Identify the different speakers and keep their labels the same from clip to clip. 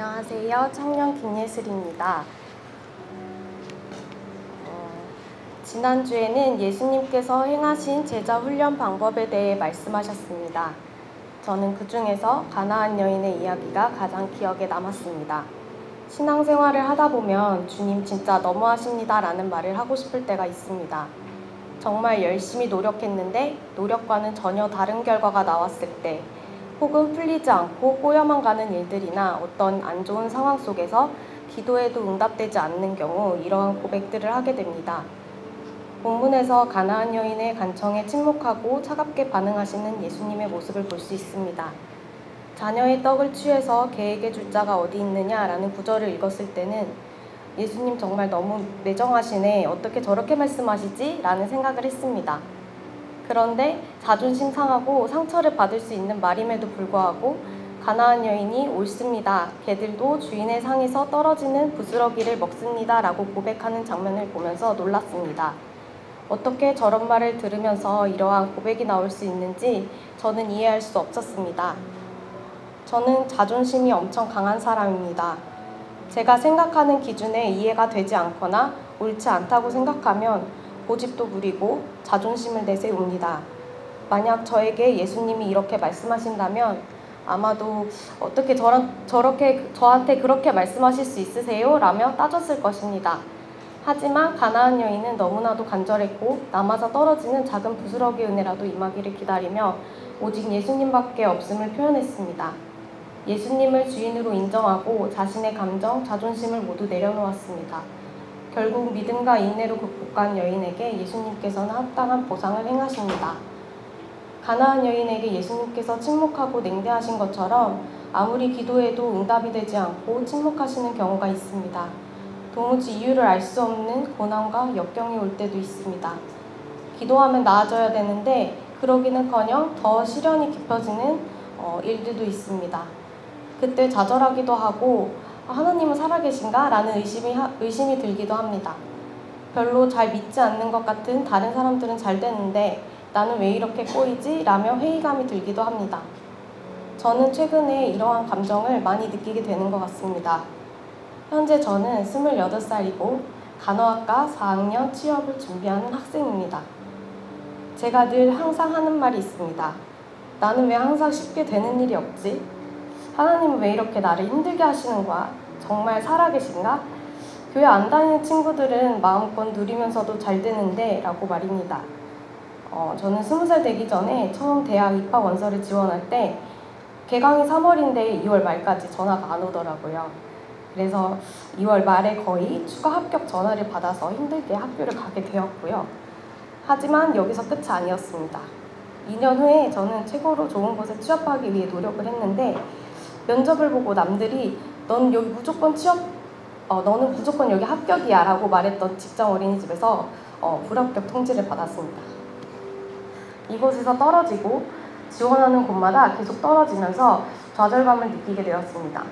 Speaker 1: 안녕하세요. 청년 김예슬입니다. 지난주에는 예수님께서 행하신 제자 훈련 방법에 대해 말씀하셨습니다. 저는 그 중에서 가나안 여인의 이야기가 가장 기억에 남았습니다. 신앙생활을 하다 보면 주님 진짜 너무하십니다 라는 말을 하고 싶을 때가 있습니다. 정말 열심히 노력했는데 노력과는 전혀 다른 결과가 나왔을 때, 혹은 풀리지 않고 꼬여만 가는 일들이나 어떤 안 좋은 상황 속에서 기도해도 응답되지 않는 경우 이러한 고백들을 하게 됩니다. 본문에서 가나안 여인의 간청에 침묵하고 차갑게 반응하시는 예수님의 모습을 볼 수 있습니다. 자녀의 떡을 취해서 개에게 줄 자가 어디 있느냐라는 구절을 읽었을 때는 예수님 정말 너무 매정하시네, 어떻게 저렇게 말씀하시지? 라는 생각을 했습니다. 그런데 자존심 상하고 상처를 받을 수 있는 말임에도 불구하고 가나안 여인이 옳습니다. 개들도 주인의 상에서 떨어지는 부스러기를 먹습니다. 라고 고백하는 장면을 보면서 놀랐습니다. 어떻게 저런 말을 들으면서 이러한 고백이 나올 수 있는지 저는 이해할 수 없었습니다. 저는 자존심이 엄청 강한 사람입니다. 제가 생각하는 기준에 이해가 되지 않거나 옳지 않다고 생각하면 고집도 부리고 자존심을 내세웁니다. 만약 저에게 예수님이 이렇게 말씀하신다면 아마도 어떻게 저렇게 저한테 그렇게 말씀하실 수 있으세요? 라며 따졌을 것입니다. 하지만 가나안 여인은 너무나도 간절했고 남아서 떨어지는 작은 부스러기 은혜라도 임하기를 기다리며 오직 예수님밖에 없음을 표현했습니다. 예수님을 주인으로 인정하고 자신의 감정, 자존심을 모두 내려놓았습니다. 결국 믿음과 인내로 극복한 여인에게 예수님께서는 합당한 보상을 행하십니다. 가나안 여인에게 예수님께서 침묵하고 냉대하신 것처럼 아무리 기도해도 응답이 되지 않고 침묵하시는 경우가 있습니다. 도무지 이유를 알 수 없는 고난과 역경이 올 때도 있습니다. 기도하면 나아져야 되는데 그러기는커녕 더 시련이 깊어지는 일들도 있습니다. 그때 좌절하기도 하고 하나님은 살아계신가? 라는 의심이 들기도 합니다. 별로 잘 믿지 않는 것 같은 다른 사람들은 잘 되는데 나는 왜 이렇게 꼬이지? 라며 회의감이 들기도 합니다. 저는 최근에 이러한 감정을 많이 느끼게 되는 것 같습니다. 현재 저는 28살이고 간호학과 4학년 취업을 준비하는 학생입니다. 제가 늘 항상 하는 말이 있습니다. 나는 왜 항상 쉽게 되는 일이 없지? 하나님은 왜 이렇게 나를 힘들게 하시는 거야? 정말 살아계신가? 교회 안 다니는 친구들은 마음껏 누리면서도 잘 되는데 라고 말입니다. 저는 20살 되기 전에 처음 대학 입학 원서를 지원할 때 개강이 3월인데 2월 말까지 전화가 안 오더라고요. 그래서 2월 말에 거의 추가 합격 전화를 받아서 힘들게 학교를 가게 되었고요. 하지만 여기서 끝이 아니었습니다. 2년 후에 저는 최고로 좋은 곳에 취업하기 위해 노력을 했는데 면접을 보고 남들이 넌 여기 무조건 너는 무조건 여기 합격이야 라고 말했던 직장 어린이집에서 불합격 통지를 받았습니다. 이곳에서 떨어지고 지원하는 곳마다 계속 떨어지면서 좌절감을 느끼게 되었습니다.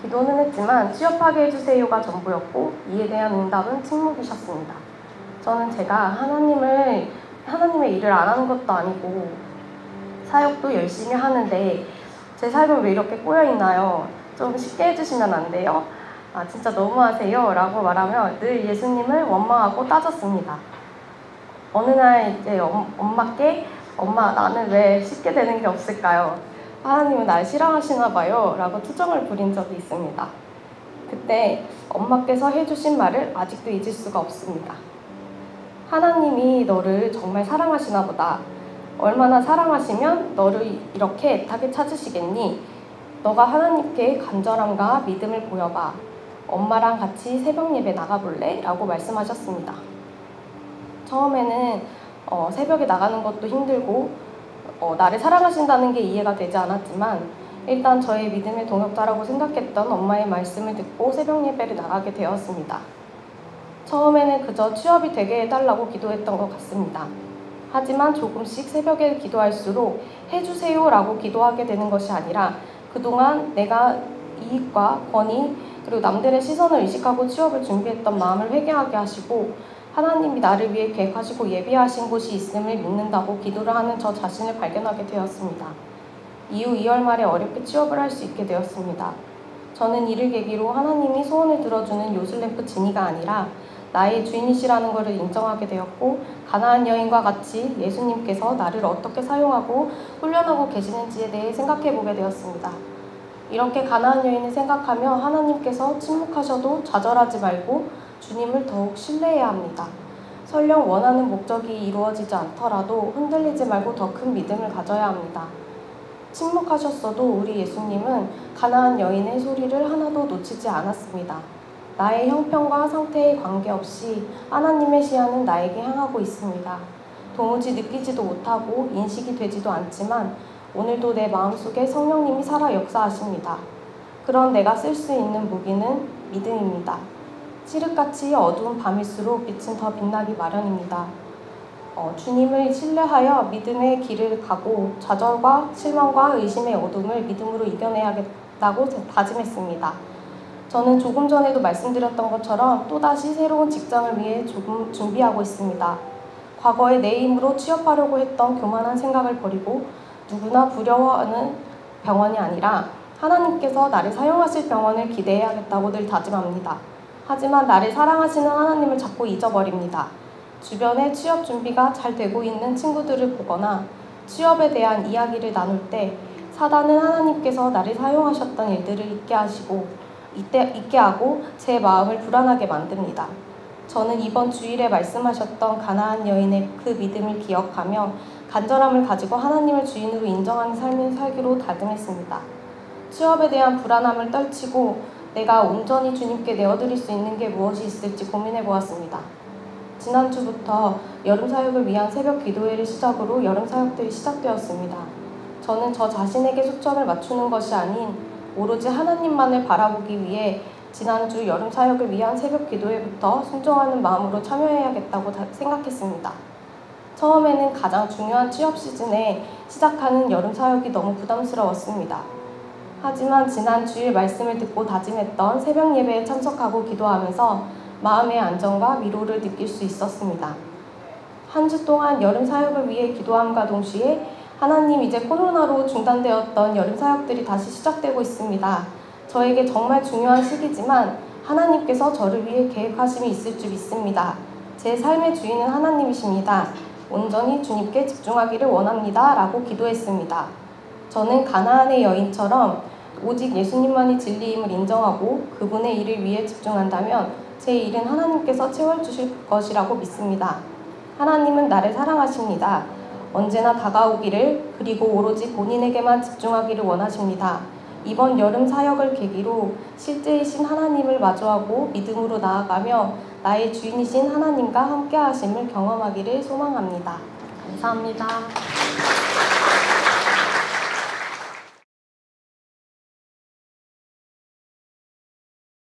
Speaker 1: 기도는 했지만 취업하게 해주세요가 전부였고 이에 대한 응답은 침묵이셨습니다. 저는 제가 하나님의 일을 안 하는 것도 아니고 사역도 열심히 하는데 제 삶은 왜 이렇게 꼬여있나요? 좀 쉽게 해주시면 안 돼요? 진짜 너무하세요 라고 말하며 늘 예수님을 원망하고 따졌습니다. 어느 날 이제 엄마께 엄마 나는 왜 쉽게 되는 게 없을까요? 하나님은 날 싫어하시나 봐요 라고 투정을 부린 적이 있습니다. 그때 엄마께서 해주신 말을 아직도 잊을 수가 없습니다. 하나님이 너를 정말 사랑하시나 보다. 얼마나 사랑하시면 너를 이렇게 애타게 찾으시겠니? 너가 하나님께 간절함과 믿음을 보여봐. 엄마랑 같이 새벽 예배 나가볼래? 라고 말씀하셨습니다. 처음에는 새벽에 나가는 것도 힘들고 나를 사랑하신다는 게 이해가 되지 않았지만 일단 저의 믿음의 동역자라고 생각했던 엄마의 말씀을 듣고 새벽 예배를 나가게 되었습니다. 처음에는 그저 취업이 되게 해달라고 기도했던 것 같습니다. 하지만 조금씩 새벽에 기도할수록 해주세요 라고 기도하게 되는 것이 아니라 그동안 내가 이익과 권위 그리고 남들의 시선을 의식하고 취업을 준비했던 마음을 회개하게 하시고 하나님이 나를 위해 계획하시고 예비하신 곳이 있음을 믿는다고 기도를 하는 저 자신을 발견하게 되었습니다. 이후 2월 말에 어렵게 취업을 할 수 있게 되었습니다. 저는 이를 계기로 하나님이 소원을 들어주는 요술램프 지니가 아니라 나의 주인이시라는 것을 인정하게 되었고, 가나안 여인과 같이 예수님께서 나를 어떻게 사용하고 훈련하고 계시는지에 대해 생각해 보게 되었습니다. 이렇게 가나안 여인을 생각하며 하나님께서 침묵하셔도 좌절하지 말고 주님을 더욱 신뢰해야 합니다. 설령 원하는 목적이 이루어지지 않더라도 흔들리지 말고 더 큰 믿음을 가져야 합니다. 침묵하셨어도 우리 예수님은 가나안 여인의 소리를 하나도 놓치지 않았습니다. 나의 형편과 상태에 관계없이 하나님의 시야는 나에게 향하고 있습니다. 도무지 느끼지도 못하고 인식이 되지도 않지만 오늘도 내 마음속에 성령님이 살아 역사하십니다. 그런 내가 쓸 수 있는 무기는 믿음입니다. 칠흑같이 어두운 밤일수록 빛은 더 빛나기 마련입니다. 주님을 신뢰하여 믿음의 길을 가고 좌절과 실망과 의심의 어둠을 믿음으로 이겨내야겠다고 다짐했습니다. 저는 조금 전에도 말씀드렸던 것처럼 또다시 새로운 직장을 위해 조금 준비하고 있습니다. 과거에 내 힘으로 취업하려고 했던 교만한 생각을 버리고 누구나 부러워하는 병원이 아니라 하나님께서 나를 사용하실 병원을 기대해야겠다고 늘 다짐합니다. 하지만 나를 사랑하시는 하나님을 자꾸 잊어버립니다. 주변에 취업 준비가 잘 되고 있는 친구들을 보거나 취업에 대한 이야기를 나눌 때 사단은 하나님께서 나를 사용하셨던 일들을 잊게 하고 제 마음을 불안하게 만듭니다. 저는 이번 주일에 말씀하셨던 가나안 여인의 그 믿음을 기억하며 간절함을 가지고 하나님을 주인으로 인정하는 삶을 살기로 다짐했습니다. 취업에 대한 불안함을 떨치고 내가 온전히 주님께 내어드릴 수 있는 게 무엇이 있을지 고민해 보았습니다. 지난주부터 여름 사역을 위한 새벽 기도회를 시작으로 여름 사역들이 시작되었습니다. 저는 저 자신에게 초점을 맞추는 것이 아닌 오로지 하나님만을 바라보기 위해 지난주 여름 사역을 위한 새벽 기도회부터 순종하는 마음으로 참여해야겠다고 생각했습니다. 처음에는 가장 중요한 취업 시즌에 시작하는 여름 사역이 너무 부담스러웠습니다. 하지만 지난 주일 말씀을 듣고 다짐했던 새벽 예배에 참석하고 기도하면서 마음의 안정과 위로를 느낄 수 있었습니다. 한 주 동안 여름 사역을 위해 기도함과 동시에 하나님, 이제 코로나로 중단되었던 여름 사역들이 다시 시작되고 있습니다. 저에게 정말 중요한 시기지만 하나님께서 저를 위해 계획하심이 있을 줄 믿습니다. 제 삶의 주인은 하나님이십니다. 온전히 주님께 집중하기를 원합니다. 라고 기도했습니다. 저는 가나안의 여인처럼 오직 예수님만이 진리임을 인정하고 그분의 일을 위해 집중한다면 제 일은 하나님께서 채워주실 것이라고 믿습니다. 하나님은 나를 사랑하십니다. 언제나 다가오기를, 그리고 오로지 본인에게만 집중하기를 원하십니다. 이번 여름 사역을 계기로 실제이신 하나님을 마주하고 믿음으로 나아가며 나의 주인이신 하나님과 함께 하심을 경험하기를 소망합니다. 감사합니다.